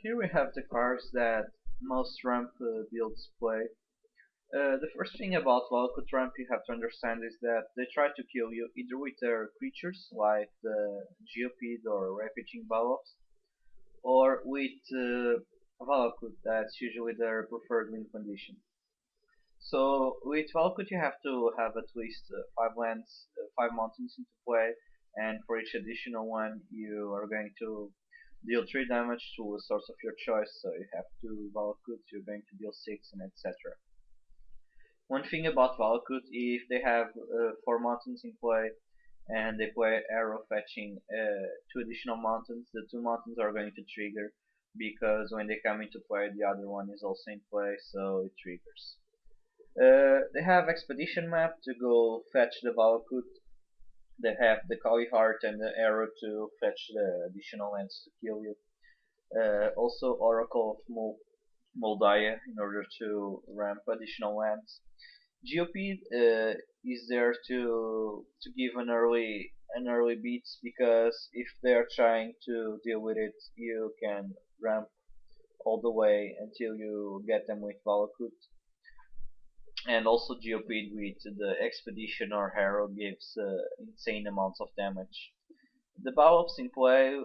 Here we have the cards that most ramp builds play. The first thing about Valakut ramp you have to understand is that they try to kill you either with their creatures like the Geopede or Rampaging Balops, or with Valakut, that's usually their preferred win condition. So with Valakut you have to have at least 5 mountains into play, and for each additional one you are going to deal 3 damage to a source of your choice, so you have 2 Valakut, you're going to deal 6 and etc. One thing about Valakut, if they have 4 mountains in play and they play arrow fetching 2 additional mountains, the 2 mountains are going to trigger because when they come into play the other one is also in play, so it triggers. They have expedition map to go fetch the Valakut. They have the Kali Heart and the arrow to fetch the additional lands to kill you. Also Oracle of Moldaya in order to ramp additional lands. GOP is there to give an early beats, because if they're trying to deal with it, you can ramp all the way until you get them with Valakut. And also Geopede with the Expedition or Harrow gives insane amounts of damage. The Ballops in play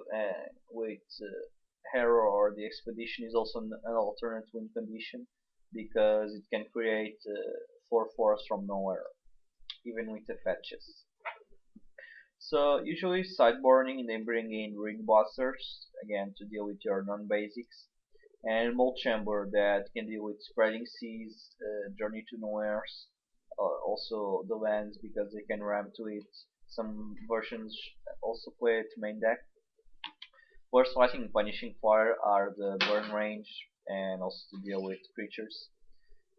with Harrow or the Expedition is also an alternate win condition, because it can create 4/4s from nowhere, even with the fetches. So usually sideboarding, they bring in Ring Busters, again to deal with your non-basics, and Mold Chamber that can deal with Spreading Seas, Journey to Nowheres, also the lands because they can ramp to it. Some versions also play it main deck. Force Fighting and Punishing Fire are the burn range and also to deal with creatures.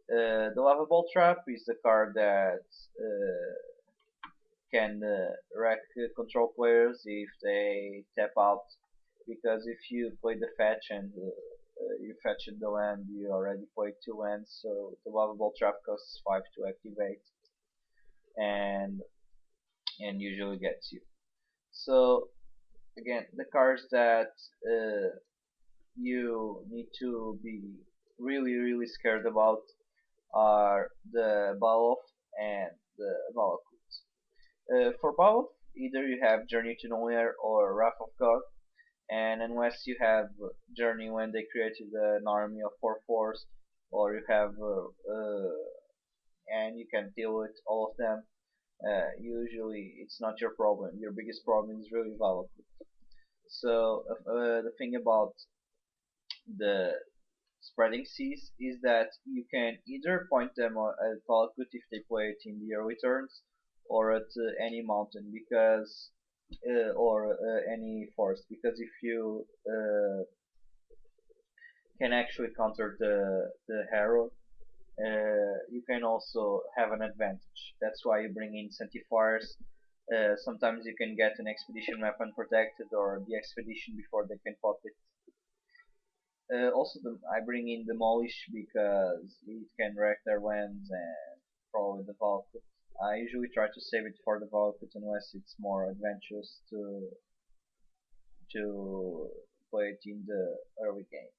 The Lava Ball Trap is the card that can wreck control players if they tap out, because if you play the fetch and you fetch the land, you already played 2 lands, so the Lava Ball Trap costs 5 to activate and usually gets you. So again, the cards that you need to be really scared about are the Baloth and the Valakut. For both, either you have Journey to Nowhere or Wrath of God, and unless you have Journey when they created an army of 4/4s, or you have and you can deal with all of them, usually it's not your problem. Your biggest problem is really Valakut. So the thing about the Spreading Seas is that you can either point them at Valakut if they play it in the early turns, or at any mountain, because or any forest, because if you can actually counter the Harrow, you can also have an advantage. That's why you bring in Centifiers. Sometimes you can get an expedition map unprotected, or the expedition before they can pop it. Also, I bring in Demolish because it can wreck their lands, and probably the Valkut. I usually try to save it for the Valkut unless it's more adventurous to play it in the early game.